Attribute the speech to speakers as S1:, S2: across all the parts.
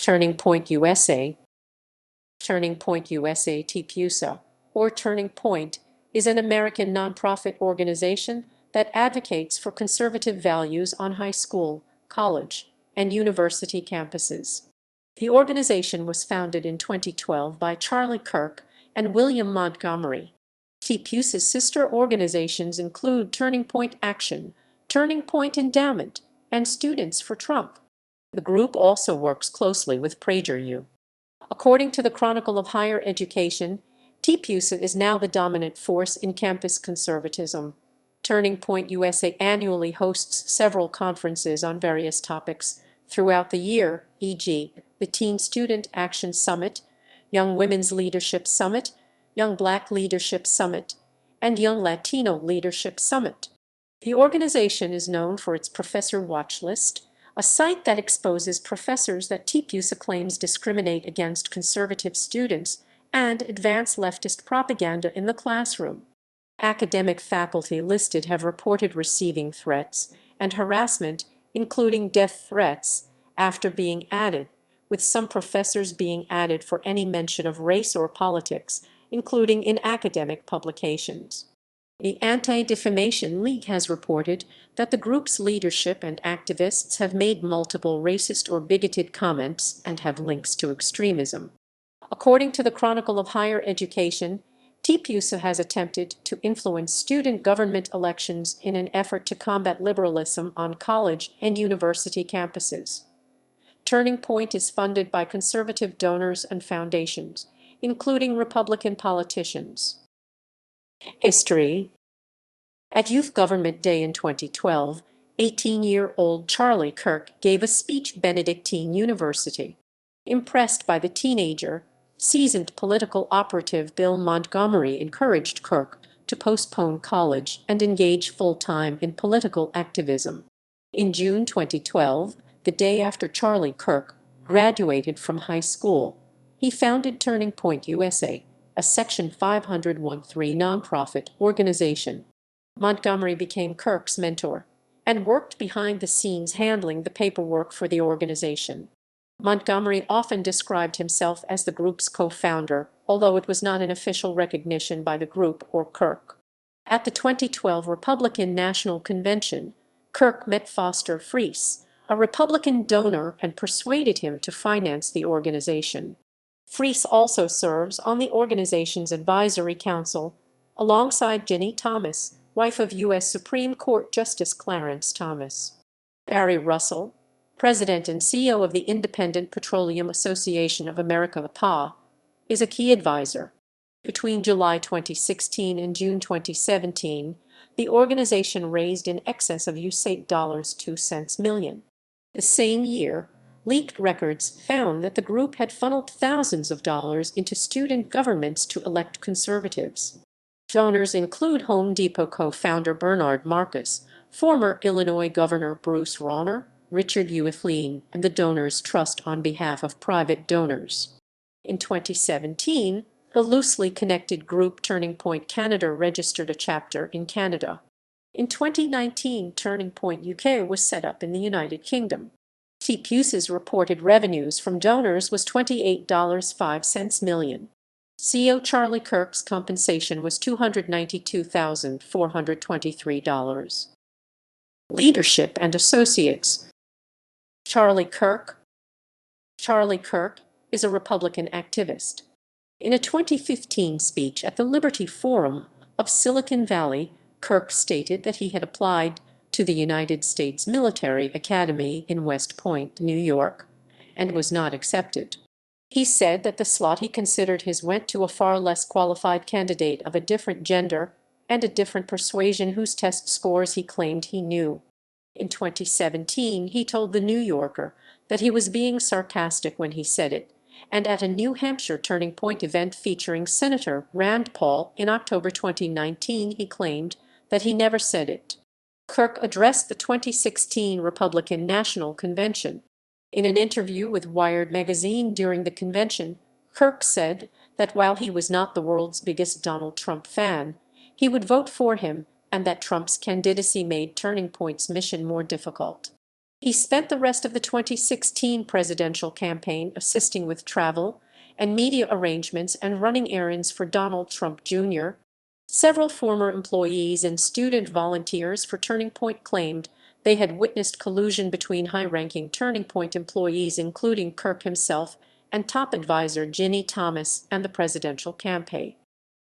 S1: Turning Point USA. Turning Point USA TPUSA, or Turning Point, is an American nonprofit organization that advocates for conservative values on high school, college, and university campuses. The organization was founded in 2012 by Charlie Kirk and William Montgomery. TPUSA's sister organizations include Turning Point Action, Turning Point Endowment, and Students for Trump. The group also works closely with PragerU. According to the Chronicle of Higher Education, TPUSA is now the dominant force in campus conservatism. Turning Point USA annually hosts several conferences on various topics throughout the year, e.g., the Teen Student Action Summit, Young Women's Leadership Summit, Young Black Leadership Summit, and Young Latino Leadership Summit. The organization is known for its Professor Watchlist, a site that exposes professors that TPUSA claims discriminate against conservative students and advance leftist propaganda in the classroom. Academic faculty listed have reported receiving threats and harassment, including death threats, after being added, with some professors being added for any mention of race or politics, including in academic publications. The Anti-Defamation League has reported that the group's leadership and activists have made multiple racist or bigoted comments and have links to extremism. According to the Chronicle of Higher Education, TPUSA has attempted to influence student government elections in an effort to combat liberalism on college and university campuses. Turning Point is funded by conservative donors and foundations, including Republican politicians. History. At Youth Government Day in 2012, 18-year-old Charlie Kirk gave a speech at Benedictine University. Impressed by the teenager, seasoned political operative Bill Montgomery encouraged Kirk to postpone college and engage full-time in political activism. In June 2012, the day after Charlie Kirk graduated from high school, he founded Turning Point USA, a Section 501(c)(3) nonprofit organization. Montgomery became Kirk's mentor and worked behind the scenes handling the paperwork for the organization. Montgomery often described himself as the group's co-founder, although it was not an official recognition by the group or Kirk. At the 2012 Republican National Convention, Kirk met Foster Friess, a Republican donor, and persuaded him to finance the organization. Friess also serves on the organization's advisory council, alongside Ginny Thomas, wife of U.S. Supreme Court Justice Clarence Thomas. Barry Russell, president and CEO of the Independent Petroleum Association of America (PA), is a key advisor. Between July 2016 and June 2017, the organization raised in excess of $2 million. The same year, leaked records found that the group had funneled thousands of dollars into student governments to elect conservatives. Donors include Home Depot co-founder Bernard Marcus, former Illinois Governor Bruce Rauner, Richard Uethlein, and the Donors Trust on behalf of private donors. In 2017, the loosely connected group Turning Point Canada registered a chapter in Canada. In 2019, Turning Point UK was set up in the United Kingdom. TPUSA's reported revenues from donors was $28.05 million. CEO Charlie Kirk's compensation was $292,423. Leadership and Associates. Charlie Kirk. Charlie Kirk is a Republican activist. In a 2015 speech at the Liberty Forum of Silicon Valley, Kirk stated that he had applied to the United States Military Academy in West Point, New York, and was not accepted. He said that the slot he considered his went to a far less qualified candidate of a different gender and a different persuasion whose test scores he claimed he knew. In 2017, he told The New Yorker that he was being sarcastic when he said it, and at a New Hampshire Turning Point event featuring Senator Rand Paul in October 2019, he claimed that he never said it. Kirk addressed the 2016 Republican National Convention. In an interview with Wired magazine during the convention, Kirk said that while he was not the world's biggest Donald Trump fan, he would vote for him, and that Trump's candidacy made Turning Point's mission more difficult. He spent the rest of the 2016 presidential campaign assisting with travel and media arrangements and running errands for Donald Trump Jr. Several former employees and student volunteers for Turning Point claimed they had witnessed collusion between high-ranking Turning Point employees, including Kirk himself and top advisor Ginny Thomas, and the presidential campaign.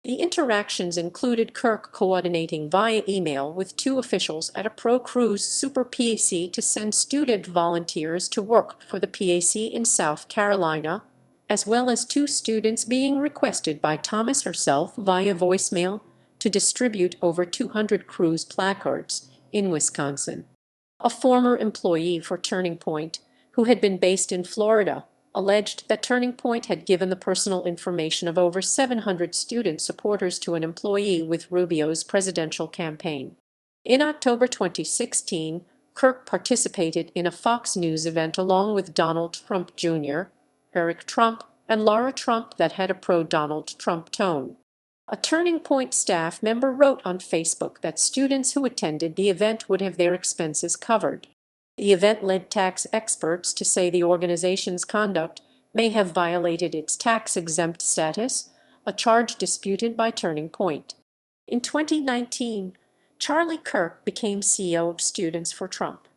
S1: The interactions included Kirk coordinating via email with two officials at a pro-Cruz super PAC to send student volunteers to work for the PAC in South Carolina, as well as two students being requested by Thomas herself via voicemail to distribute over 200 Cruz placards in Wisconsin. A former employee for Turning Point, who had been based in Florida, alleged that Turning Point had given the personal information of over 700 student supporters to an employee with Rubio's presidential campaign. In October 2016, Kirk participated in a Fox News event along with Donald Trump Jr., Eric Trump, and Laura Trump that had a pro-Donald Trump tone. A Turning Point staff member wrote on Facebook that students who attended the event would have their expenses covered. The event led tax experts to say the organization's conduct may have violated its tax-exempt status, a charge disputed by Turning Point. In 2019, Charlie Kirk became CEO of Students for Trump.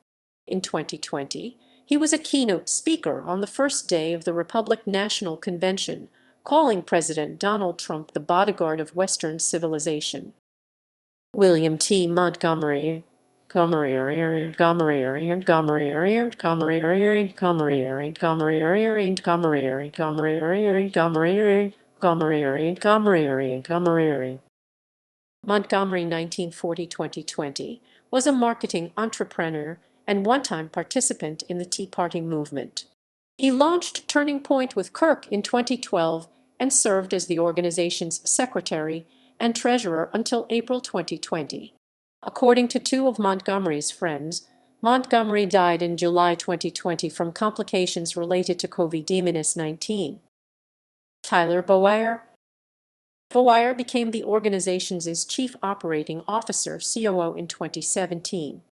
S1: In 2020, he was a keynote speaker on the first day of the Republican National Convention, calling President Donald Trump the bodyguard of Western civilization. William T. Montgomery Montgomery 1940–2020 was a marketing entrepreneur and one-time participant in the Tea Party movement. He launched Turning Point with Kirk in 2012 and served as the organization's secretary and treasurer until April 2020. According to two of Montgomery's friends, Montgomery died in July 2020 from complications related to COVID-19. Tyler Boyer became the organization's chief operating officer (COO) in 2017.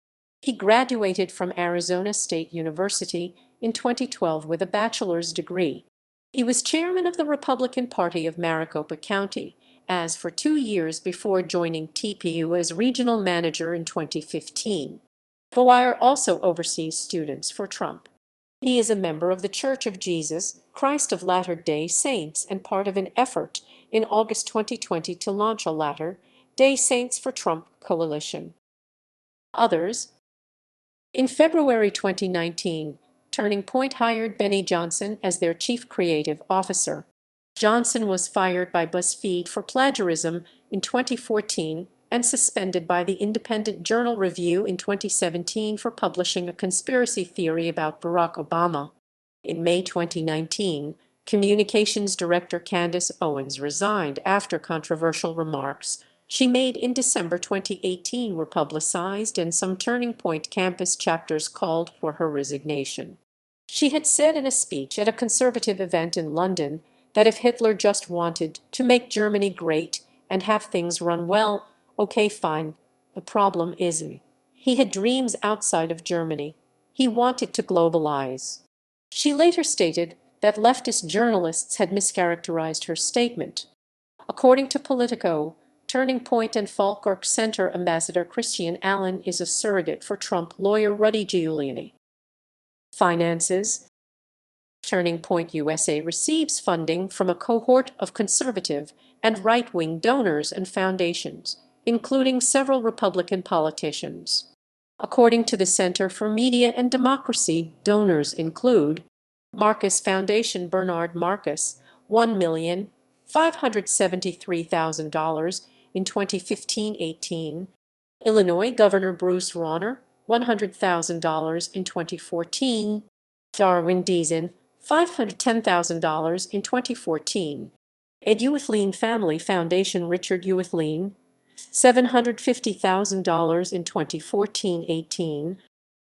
S1: He graduated from Arizona State University in 2012 with a bachelor's degree. He was chairman of the Republican Party of Maricopa County for 2 years before joining TPUSA as regional manager in 2015. Boyer also oversees Students for Trump. He is a member of the Church of Jesus Christ of Latter-day Saints and part of an effort in August 2020 to launch a Latter-day Saints for Trump coalition. Others. In February 2019, Turning Point hired Benny Johnson as their chief creative officer. Johnson was fired by BuzzFeed for plagiarism in 2014 and suspended by the Independent Journal Review in 2017 for publishing a conspiracy theory about Barack Obama. In May 2019, Communications Director Candace Owens resigned after controversial remarks she made in December 2018 were publicized, and some Turning Point campus chapters called for her resignation. She had said in a speech at a conservative event in London that if Hitler just wanted to make Germany great and have things run well, okay, fine. The problem is he had dreams outside of Germany. He wanted to globalize. She later stated that leftist journalists had mischaracterized her statement. According to Politico, Turning Point and Falkirk Center ambassador Christian Allen is a surrogate for Trump lawyer Rudy Giuliani. Finances. Turning Point USA receives funding from a cohort of conservative and right-wing donors and foundations, including several Republican politicians. According to the Center for Media and Democracy, donors include Marcus Foundation Bernard Marcus, $1,573,000 in 2015-18, Illinois Governor Bruce Rauner, $100,000 in 2014, Darwin Deason, $510,000 in 2014, Edyuithleen Family Foundation Richard Uithleen, $750,000 in 2014-18,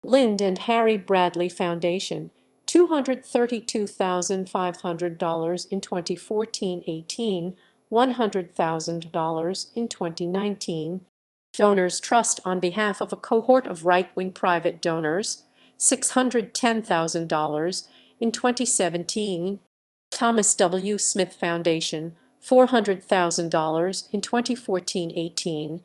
S1: Lynd and Harry Bradley Foundation, $232,500 in 2014-18, $100,000 in 2019. Donors Trust on behalf of a cohort of right-wing private donors, $610,000 in 2017, Thomas W. Smith Foundation, $400,000 in 2014-18,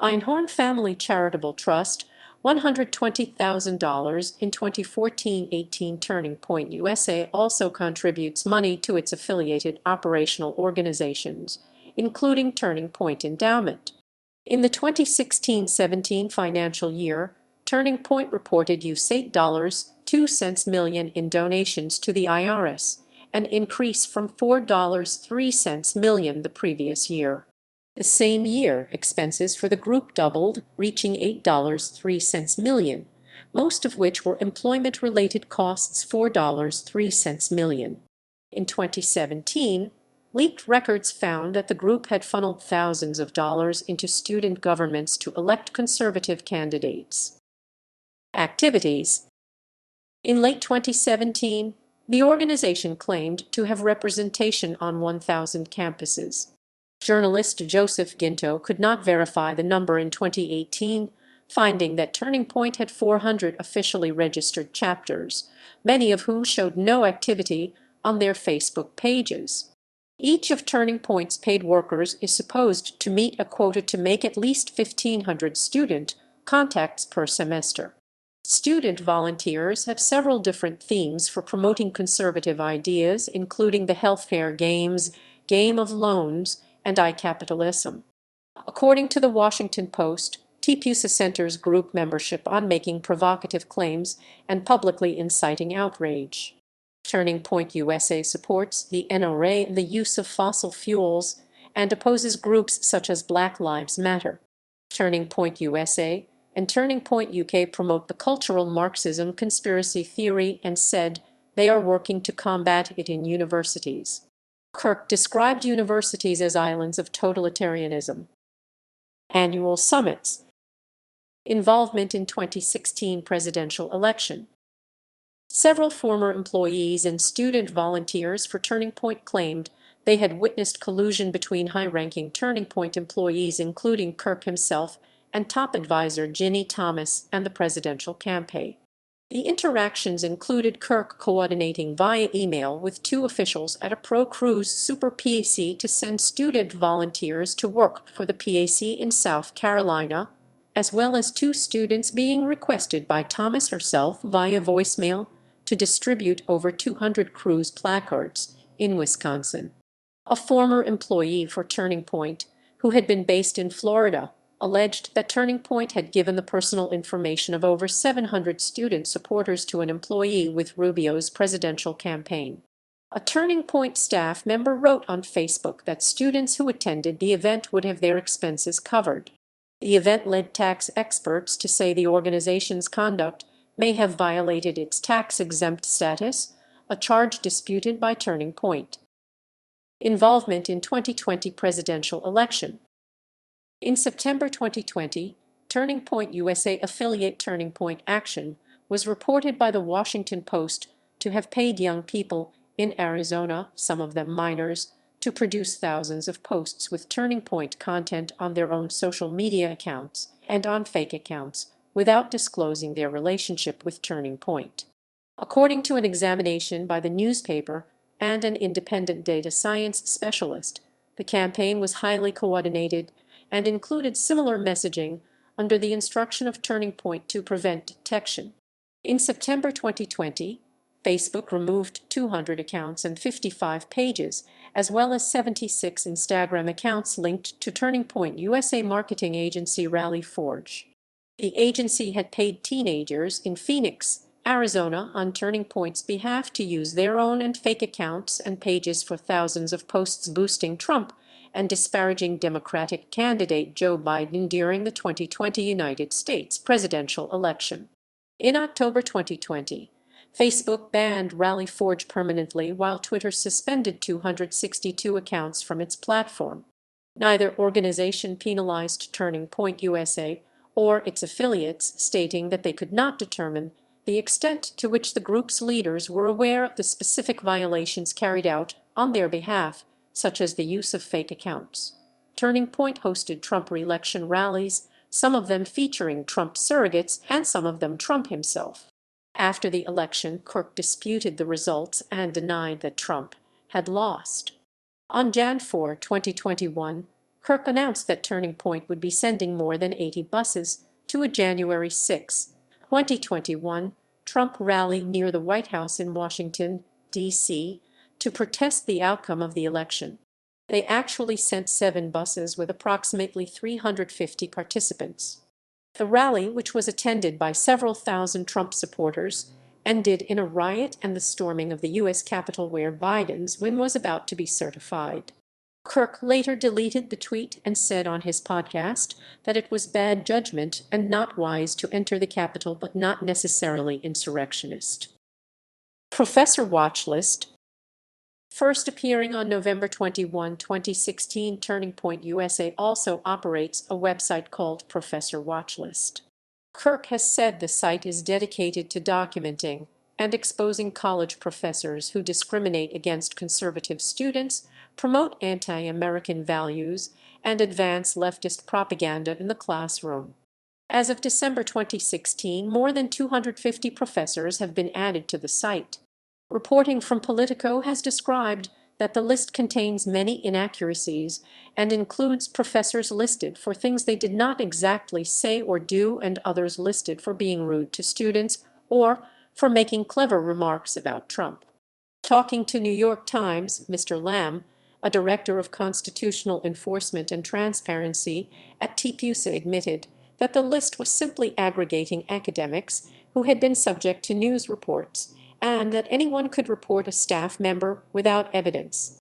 S1: Einhorn Family Charitable Trust, $120,000 in 2014-18. Turning Point USA also contributes money to its affiliated operational organizations, including Turning Point Endowment. In the 2016-17 financial year, Turning Point reported used $8.02 million in donations to the IRS, an increase from $4.03 million the previous year. The same year, expenses for the group doubled, reaching $8.03 million, most of which were employment-related costs, $4.03 million. In 2017, leaked records found that the group had funneled thousands of dollars into student governments to elect conservative candidates. Activities. In late 2017, the organization claimed to have representation on 1,000 campuses. Journalist Joseph Ginto could not verify the number in 2018, finding that Turning Point had 400 officially registered chapters, many of whom showed no activity on their Facebook pages. Each of Turning Point's paid workers is supposed to meet a quota to make at least 1,500 student contacts per semester. Student volunteers have several different themes for promoting conservative ideas, including the healthcare games, game of loans, and anti-capitalism. According to the Washington Post, TPUSA centers group membership on making provocative claims and publicly inciting outrage. Turning Point USA supports the NRA in the use of fossil fuels and opposes groups such as Black Lives Matter. Turning Point USA and Turning Point UK promote the cultural Marxism conspiracy theory and said they are working to combat it in universities. Kirk described universities as islands of totalitarianism. Annual summits. Involvement in 2016 presidential election. Several former employees and student volunteers for Turning Point claimed they had witnessed collusion between high-ranking Turning Point employees, including Kirk himself and top advisor Ginny Thomas, and the presidential campaign. The interactions included Kirk coordinating via email with two officials at a pro-Cruz super PAC to send student volunteers to work for the PAC in South Carolina, as well as two students being requested by Thomas herself via voicemail to distribute over 200 Cruz placards in Wisconsin. A former employee for Turning Point, who had been based in Florida, alleged that Turning Point had given the personal information of over 700 student supporters to an employee with Rubio's presidential campaign. A Turning Point staff member wrote on Facebook that students who attended the event would have their expenses covered. The event led tax experts to say the organization's conduct may have violated its tax-exempt status, a charge disputed by Turning Point. Involvement in 2020 presidential election. In September 2020, Turning Point USA affiliate Turning Point Action was reported by the Washington Post to have paid young people in Arizona, some of them minors, to produce thousands of posts with Turning Point content on their own social media accounts and on fake accounts without disclosing their relationship with Turning Point. According to an examination by the newspaper and an independent data science specialist, the campaign was highly coordinated and included similar messaging under the instruction of Turning Point to prevent detection. In September 2020, Facebook removed 200 accounts and 55 pages, as well as 76 Instagram accounts linked to Turning Point USA marketing agency Rally Forge. The agency had paid teenagers in Phoenix, Arizona, on Turning Point's behalf to use their own and fake accounts and pages for thousands of posts boosting Trump and disparaging Democratic candidate Joe Biden during the 2020 United States presidential election. In October 2020, Facebook banned Rally Forge permanently while Twitter suspended 262 accounts from its platform. Neither organization penalized Turning Point USA or its affiliates, stating that they could not determine the extent to which the group's leaders were aware of the specific violations carried out on their behalf, such as the use of fake accounts. Turning Point hosted Trump re-election rallies, some of them featuring Trump surrogates and some of them Trump himself. After the election, Kirk disputed the results and denied that Trump had lost. On Jan 4, 2021, Kirk announced that Turning Point would be sending more than 80 buses to a January 6, 2021, Trump rally near the White House in Washington, D.C., to protest the outcome of the election. They actually sent 7 buses with approximately 350 participants. The rally, which was attended by several thousand Trump supporters, ended in a riot and the storming of the U.S. Capitol where Biden's win was about to be certified. Kirk later deleted the tweet and said on his podcast that it was bad judgment and not wise to enter the Capitol, but not necessarily insurrectionist. Professor Watchlist, first appearing on November 21, 2016, Turning Point USA also operates a website called Professor Watchlist. Kirk has said the site is dedicated to documenting and exposing college professors who discriminate against conservative students, promote anti-American values, and advance leftist propaganda in the classroom. As of December 2016, more than 250 professors have been added to the site. Reporting from Politico has described that the list contains many inaccuracies and includes professors listed for things they did not exactly say or do and others listed for being rude to students or for making clever remarks about Trump. Talking to New York Times, Mr. Lamb, a director of constitutional enforcement and transparency at TPUSA, admitted that the list was simply aggregating academics who had been subject to news reports, and that anyone could report a staff member without evidence.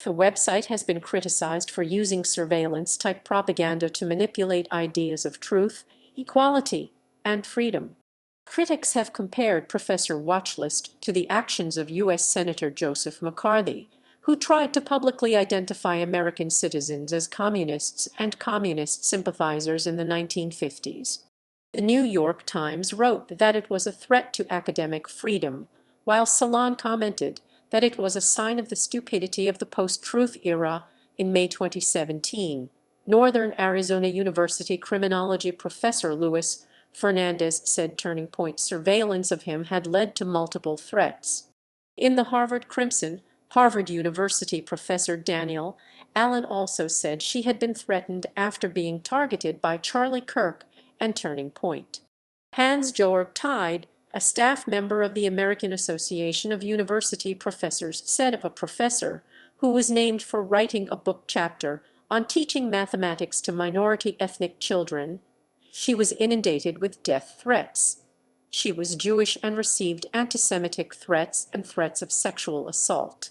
S1: The website has been criticized for using surveillance-type propaganda to manipulate ideas of truth, equality, and freedom. Critics have compared Professor Watchlist to the actions of U.S. Senator Joseph McCarthy, who tried to publicly identify American citizens as communists and communist sympathizers in the 1950s. The New York Times wrote that it was a threat to academic freedom, while Salon commented that it was a sign of the stupidity of the post-truth era. In May 2017, Northern Arizona University criminology professor Luis Fernandez said Turning Point surveillance of him had led to multiple threats. In the Harvard Crimson, Harvard University professor Danielle Allen also said she had been threatened after being targeted by Charlie Kirk and Turning Point. Hans-Georg Tide, a staff member of the American Association of University Professors, said of a professor who was named for writing a book chapter on teaching mathematics to minority ethnic children, "She was inundated with death threats. She was Jewish and received anti-Semitic threats and threats of sexual assault."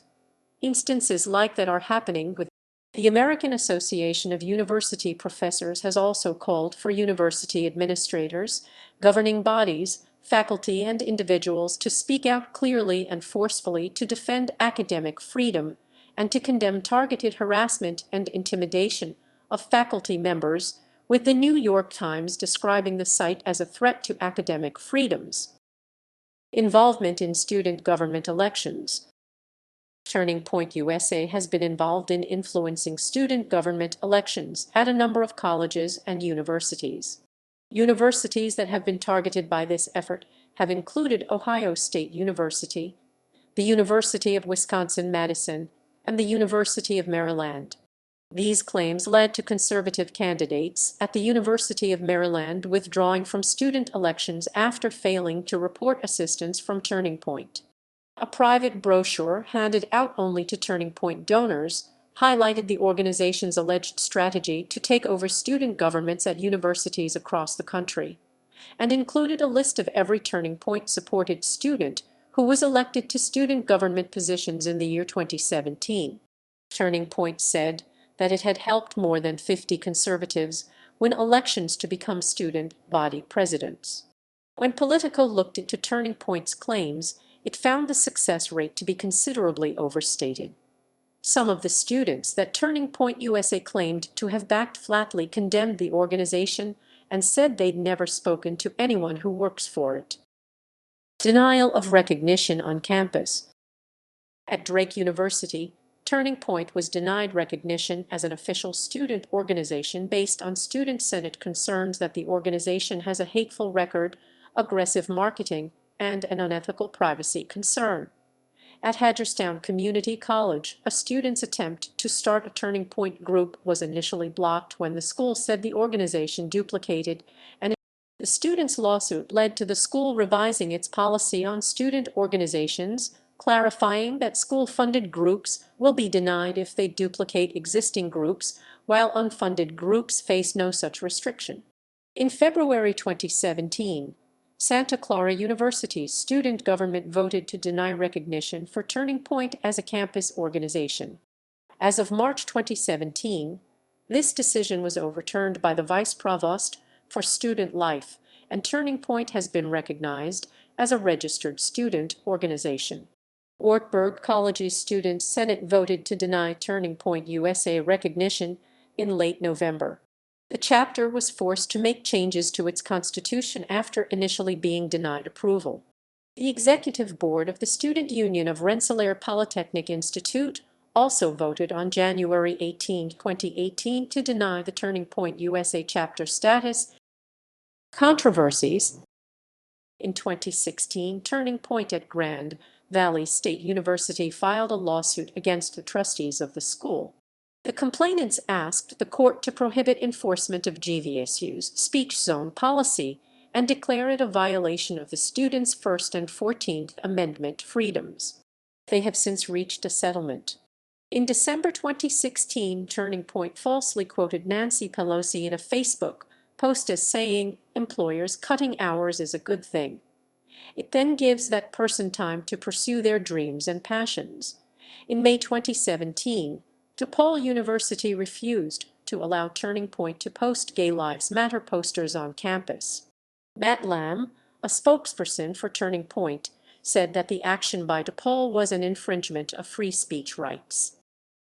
S1: Instances like that are happening with the American Association of University Professors has also called for university administrators, governing bodies, faculty, and individuals to speak out clearly and forcefully to defend academic freedom and to condemn targeted harassment and intimidation of faculty members, with the New York Times describing the site as a threat to academic freedoms. Involvement in student government elections. Turning Point USA has been involved in influencing student government elections at a number of colleges and universities. Universities that have been targeted by this effort have included Ohio State University, the University of Wisconsin-Madison, and the University of Maryland. These claims led to conservative candidates at the University of Maryland withdrawing from student elections after failing to report assistance from Turning Point. A private brochure handed out only to Turning Point donors highlighted the organization's alleged strategy to take over student governments at universities across the country, and included a list of every Turning Point-supported student who was elected to student government positions in the year 2017. Turning Point said that it had helped more than 50 conservatives win elections to become student body presidents. When Politico looked into Turning Point's claims, it found the success rate to be considerably overstated. Some of the students that Turning Point USA claimed to have backed flatly condemned the organization and said they'd never spoken to anyone who works for it. Denial of recognition on campus. At Drake University, Turning Point was denied recognition as an official student organization based on Student Senate concerns that the organization has a hateful record, aggressive marketing, and an unethical privacy concern. At Hagerstown Community College, a student's attempt to start a Turning Point group was initially blocked when the school said the organization duplicated, and the students' lawsuit led to the school revising its policy on student organizations, clarifying that school-funded groups will be denied if they duplicate existing groups, while unfunded groups face no such restriction. In February 2017, Santa Clara University's student government voted to deny recognition for Turning Point as a campus organization. As of March 2017, this decision was overturned by the Vice Provost for Student Life, and Turning Point has been recognized as a registered student organization. Wartburg College's Student Senate voted to deny Turning Point USA recognition in late November. The chapter was forced to make changes to its constitution after initially being denied approval. The executive board of the Student Union of Rensselaer Polytechnic Institute also voted on January 18, 2018 to deny the Turning Point USA chapter status. Controversies. In 2016, Turning Point at Grand Valley State University filed a lawsuit against the trustees of the school. The complainants asked the court to prohibit enforcement of GVSU's speech zone policy and declare it a violation of the students' First and 14th Amendment freedoms. They have since reached a settlement. In December 2016, Turning Point falsely quoted Nancy Pelosi in a Facebook post as saying, "Employers cutting hours is a good thing." It then gives that person time to pursue their dreams and passions. In May 2017, DePaul University refused to allow Turning Point to post Gay Lives Matter posters on campus. Matt Lamb, a spokesperson for Turning Point, said that the action by DePaul was an infringement of free speech rights.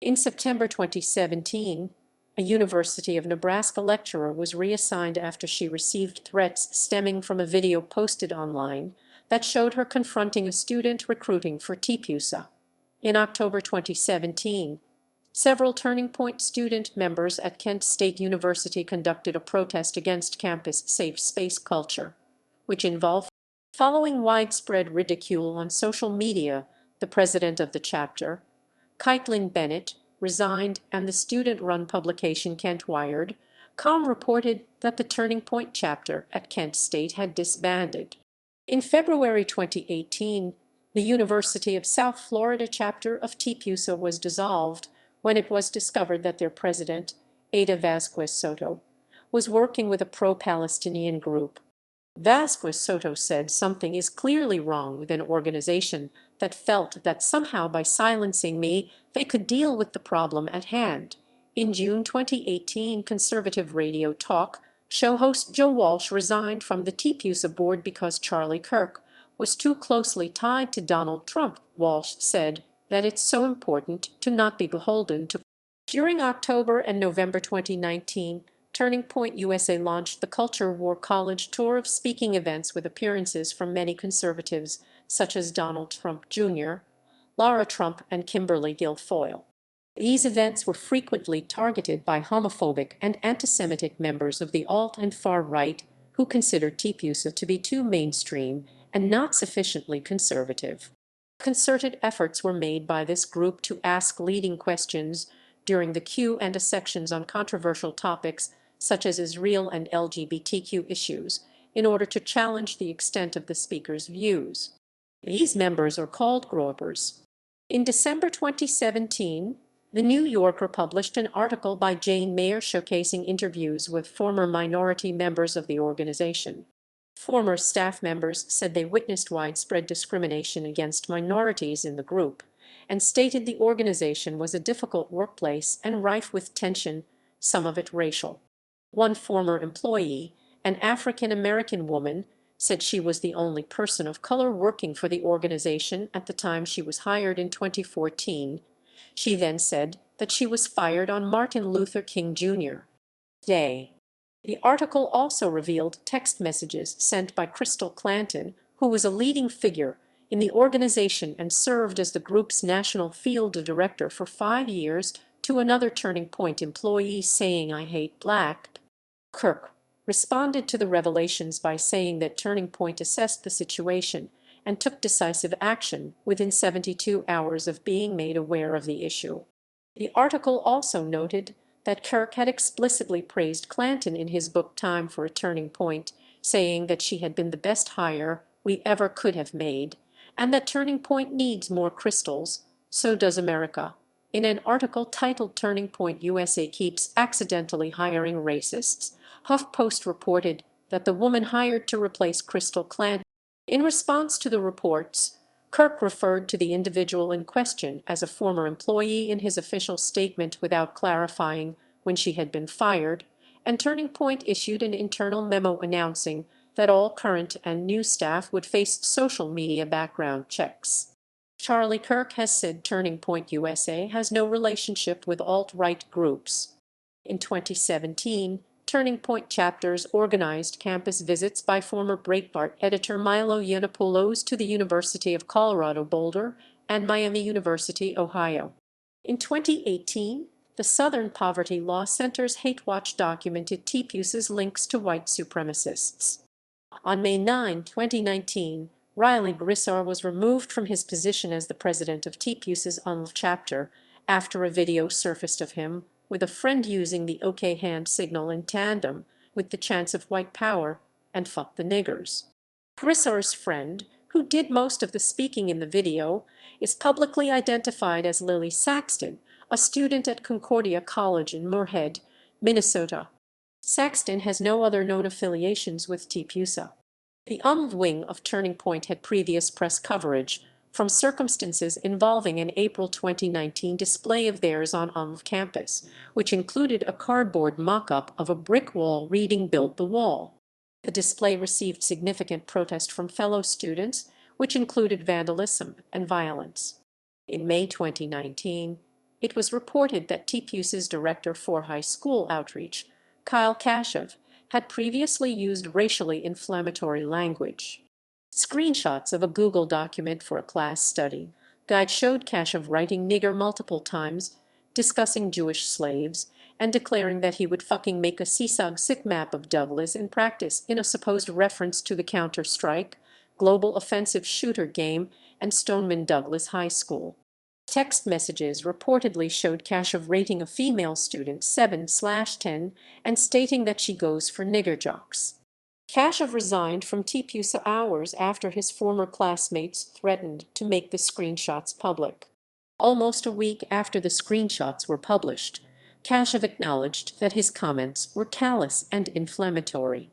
S1: In September 2017, a University of Nebraska lecturer was reassigned after she received threats stemming from a video posted online that showed her confronting a student recruiting for TPUSA. In October 2017, several Turning Point student members at Kent State University conducted a protest against campus safe space culture, which involved following widespread ridicule on social media. The president of the chapter, Kaitlyn Bennett, resigned, and the student-run publication Kent Wired.com reported that the Turning Point chapter at Kent State had disbanded. In February 2018, the University of South Florida chapter of TPUSA was dissolved when it was discovered that their president, Ada Vasquez Soto, was working with a pro-Palestinian group. Vasquez Soto said something is clearly wrong with an organization that felt that somehow by silencing me, they could deal with the problem at hand. In June 2018, conservative radio talk show host Joe Walsh resigned from the TPUSA board because Charlie Kirk was too closely tied to Donald Trump. Walsh said that it's so important to not be beholden to. During October and November 2019, Turning Point USA launched the Culture War College tour of speaking events with appearances from many conservatives, such as Donald Trump Jr., Lara Trump, and Kimberly Guilfoyle. These events were frequently targeted by homophobic and anti-Semitic members of the alt and far right who considered TPUSA to be too mainstream and not sufficiently conservative. Concerted efforts were made by this group to ask leading questions during the Q&A sections on controversial topics such as Israel and LGBTQ issues in order to challenge the extent of the speaker's views. These members are called gropers. In December 2017, The New Yorker published an article by Jane Mayer showcasing interviews with former minority members of the organization. Former staff members said they witnessed widespread discrimination against minorities in the group and stated the organization was a difficult workplace and rife with tension, some of it racial. One former employee, an African-American woman, said she was the only person of color working for the organization at the time she was hired in 2014. She then said that she was fired on Martin Luther King Jr. Day. The article also revealed text messages sent by Crystal Clanton, who was a leading figure in the organization and served as the group's national field director for 5 years, to another Turning Point employee saying, "I hate black." Kirk responded to the revelations by saying that Turning Point assessed the situation and took decisive action within 72 hours of being made aware of the issue. The article also noted that Kirk had explicitly praised Clanton in his book Time for a Turning Point, saying that she had been the best hire we ever could have made, and that Turning Point needs more crystals, so does America. In an article titled Turning Point USA Keeps Accidentally Hiring Racists, HuffPost reported that the woman hired to replace Crystal Clanton. In response to the reports, Kirk referred to the individual in question as a former employee in his official statement without clarifying when she had been fired, and Turning Point issued an internal memo announcing that all current and new staff would face social media background checks. Charlie Kirk has said Turning Point USA has no relationship with alt-right groups. In 2017, Turning Point chapters organized campus visits by former Breitbart editor Milo Yiannopoulos to the University of Colorado Boulder and Miami University, Ohio. In 2018, the Southern Poverty Law Center's Hate Watch documented TPUSA's links to white supremacists. On May 9, 2019, Riley Brissar was removed from his position as the president of TPUSA's UNLV chapter after a video surfaced of him with a friend using the OK hand signal in tandem with the chants of white power and fuck the niggers. Brissar's friend, who did most of the speaking in the video, is publicly identified as Lily Saxton, a student at Concordia College in Moorhead, Minnesota. Saxton has no other known affiliations with TPUSA. The UNLV wing of Turning Point had previous press coverage from circumstances involving an April 2019 display of theirs on UNLV campus, which included a cardboard mock-up of a brick wall reading "Build the Wall." The display received significant protest from fellow students, which included vandalism and violence. In May 2019, it was reported that TPUSA's director for high school outreach, Kyle Kashev, had previously used racially inflammatory language. Screenshots of a Google document for a class study guide showed Kashev writing "nigger" multiple times, discussing Jewish slaves, and declaring that he would fucking make a CSUG sick map of Douglas in practice in a supposed reference to the Counter-Strike, Global Offensive Shooter game and Stoneman Douglas High School. Text messages reportedly showed Kashev rating a female student 7/10 and stating that she goes for nigger jocks. Kashev resigned from TPUSA hours after his former classmates threatened to make the screenshots public. Almost a week after the screenshots were published, Kashev acknowledged that his comments were callous and inflammatory.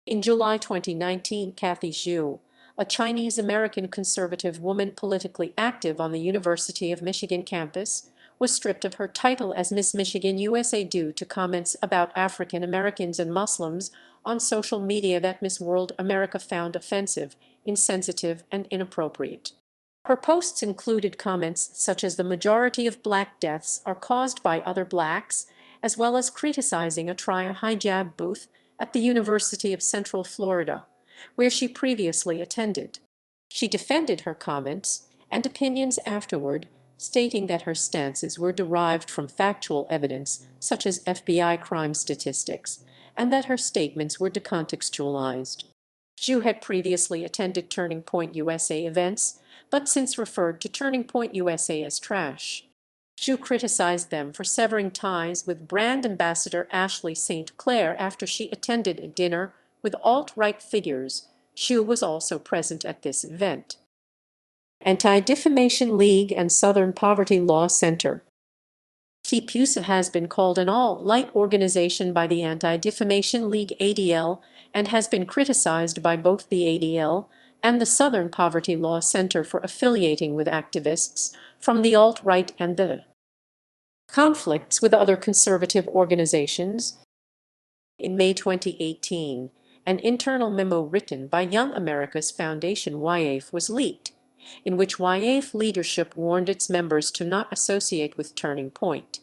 S1: In July 2019, Kathy Zhu, a Chinese-American conservative woman politically active on the University of Michigan campus, was stripped of her title as Miss Michigan USA due to comments about African Americans and Muslims on social media that Miss World America found offensive, insensitive, and inappropriate. Her posts included comments such as the majority of black deaths are caused by other blacks, as well as criticizing a tri-hijab booth at the University of Central Florida, where she previously attended. She defended her comments and opinions afterward, stating that her stances were derived from factual evidence such as FBI crime statistics, and that her statements were decontextualized. Zhu had previously attended Turning Point USA events, but since referred to Turning Point USA as trash. Zhu criticized them for severing ties with brand ambassador Ashley St. Clair after she attended a dinner with alt-right figures. Zhu was also present at this event. Anti-Defamation League and Southern Poverty Law Center. TPUSA has been called an alt-right organization by the Anti-Defamation League ADL and has been criticized by both the ADL and the Southern Poverty Law Center for affiliating with activists from the alt-right and the conflicts with other conservative organizations. In May 2018, an internal memo written by Young America's Foundation YAF was leaked, in which YAF leadership warned its members to not associate with Turning Point.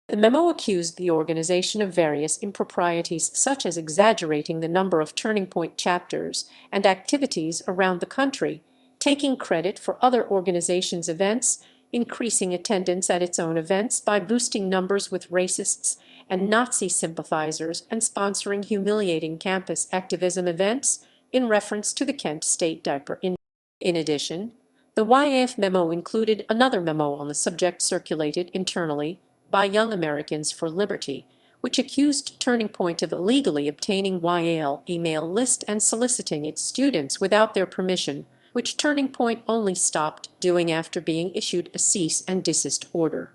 S1: The memo accused the organization of various improprieties such as exaggerating the number of Turning Point chapters and activities around the country, taking credit for other organizations' events, increasing attendance at its own events by boosting numbers with racists and Nazi sympathizers, and sponsoring humiliating campus activism events in reference to the Kent State diaper incident. In addition, the YAF memo included another memo on the subject circulated internally by Young Americans for Liberty, which accused Turning Point of illegally obtaining YAL email list and soliciting its students without their permission, which Turning Point only stopped doing after being issued a cease and desist order.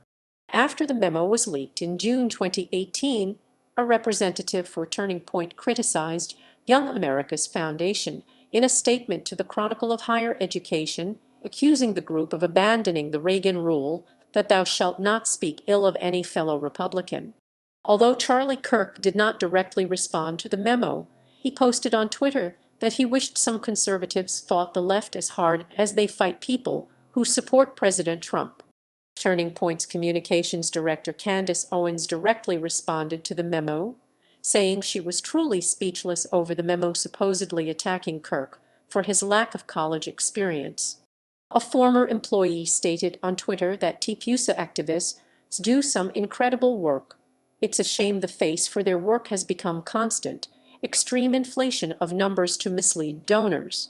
S1: After the memo was leaked in June 2018, a representative for Turning Point criticized Young America's Foundation in a statement to the Chronicle of Higher Education, accusing the group of abandoning the Reagan rule that thou shalt not speak ill of any fellow Republican. Although Charlie Kirk did not directly respond to the memo, he posted on Twitter that he wished some conservatives fought the left as hard as they fight people who support President Trump. Turning Point's communications director Candace Owens directly responded to the memo, saying she was truly speechless over the memo supposedly attacking Kirk for his lack of college experience. A former employee stated on Twitter that TPUSA activists do some incredible work. It's a shame the face for their work has become constant, extreme inflation of numbers to mislead donors.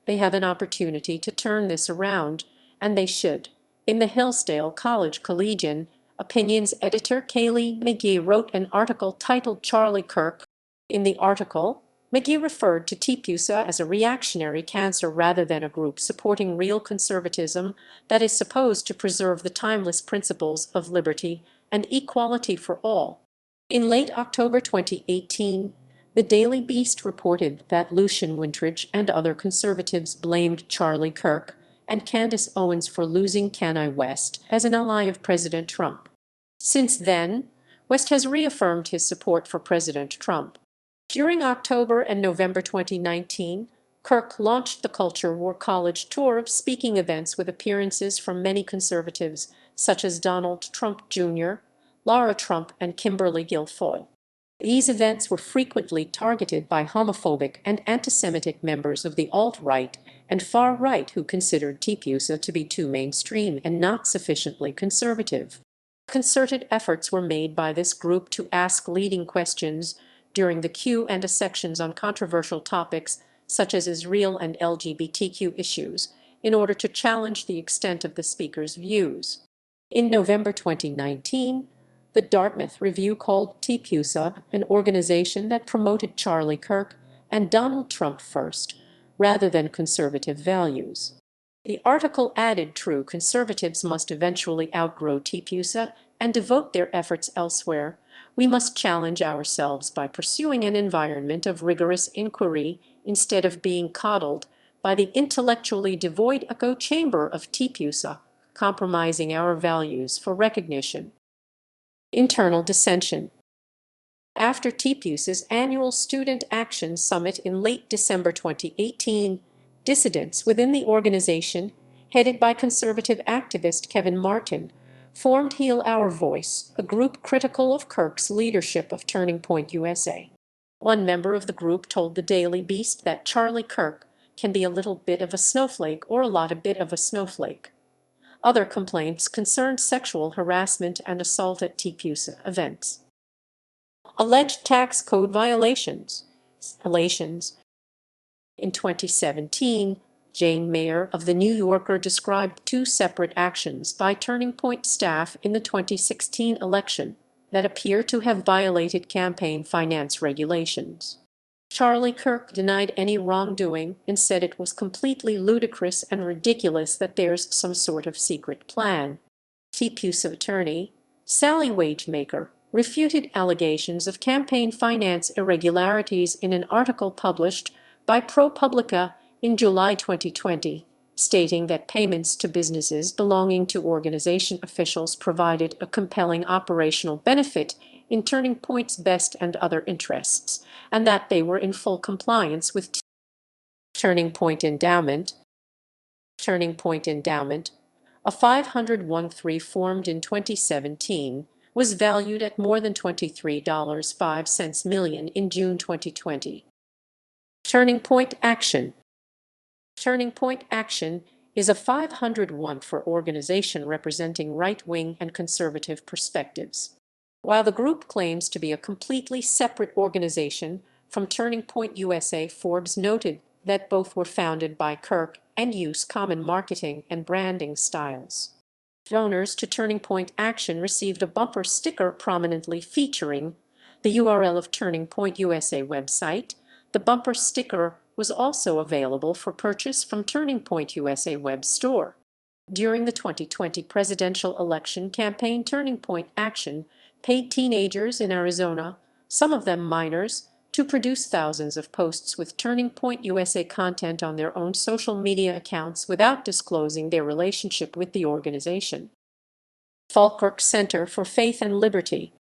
S1: They have an opportunity to turn this around, and they should. In the Hillsdale College Collegian Opinions editor Kaylee McGee wrote an article titled Charlie Kirk. In the article, McGee referred to TPUSA as a reactionary cancer rather than a group supporting real conservatism that is supposed to preserve the timeless principles of liberty and equality for all. In late October 2018, the Daily Beast reported that Lucian Wintridge and other conservatives blamed Charlie Kirk and Candace Owens for losing Kanye West as an ally of President Trump. Since then, West has reaffirmed his support for President Trump. During October and November 2019, Kirk launched the Culture War College tour of speaking events with appearances from many conservatives, such as Donald Trump Jr., Lara Trump, and Kimberly Guilfoyle. These events were frequently targeted by homophobic and anti-Semitic members of the alt-right and far-right who considered TPUSA to be too mainstream and not sufficiently conservative. Concerted efforts were made by this group to ask leading questions during the Q&A sections on controversial topics such as Israel and LGBTQ issues in order to challenge the extent of the speaker's views. In November 2019, the Dartmouth Review called TPUSA an organization that promoted Charlie Kirk and Donald Trump first, rather than conservative values. The article added true conservatives must eventually outgrow TPUSA and devote their efforts elsewhere. We must challenge ourselves by pursuing an environment of rigorous inquiry instead of being coddled by the intellectually devoid echo chamber of TPUSA, compromising our values for recognition. Internal dissension. After TPUSA's annual Student Action Summit in late December 2018, dissidents within the organization, headed by conservative activist Kevin Martin, formed Heal Our Voice, a group critical of Kirk's leadership of Turning Point USA. One member of the group told the Daily Beast that Charlie Kirk can be a little bit of a snowflake or a lot a bit of a snowflake. Other complaints concerned sexual harassment and assault at TPUSA events. Alleged tax code violations. In 2017, Jane Mayer of The New Yorker described two separate actions by Turning Point staff in the 2016 election that appear to have violated campaign finance regulations. Charlie Kirk denied any wrongdoing and said it was completely ludicrous and ridiculous that there's some sort of secret plan. TPUSA attorney Sally Wagemaker refuted allegations of campaign finance irregularities in an article published by ProPublica in July 2020, stating that payments to businesses belonging to organization officials provided a compelling operational benefit in Turning Point's best and other interests, and that they were in full compliance with Turning Point Endowment. Turning Point Endowment, a 501(c)(3) formed in 2017, was valued at more than $23.05 million in June 2020. Turning Point Action. Turning Point Action is a 501 for organization representing right-wing and conservative perspectives. While the group claims to be a completely separate organization from Turning Point USA, Forbes noted that both were founded by Kirk and use common marketing and branding styles. Donors to Turning Point Action received a bumper sticker prominently featuring the URL of Turning Point USA website. The bumper sticker was also available for purchase from Turning Point USA web store. During the 2020 presidential election campaign, Turning Point Action paid teenagers in Arizona, some of them minors, to produce thousands of posts with Turning Point USA content on their own social media accounts without disclosing their relationship with the organization. Falkirk Center for Faith and Liberty.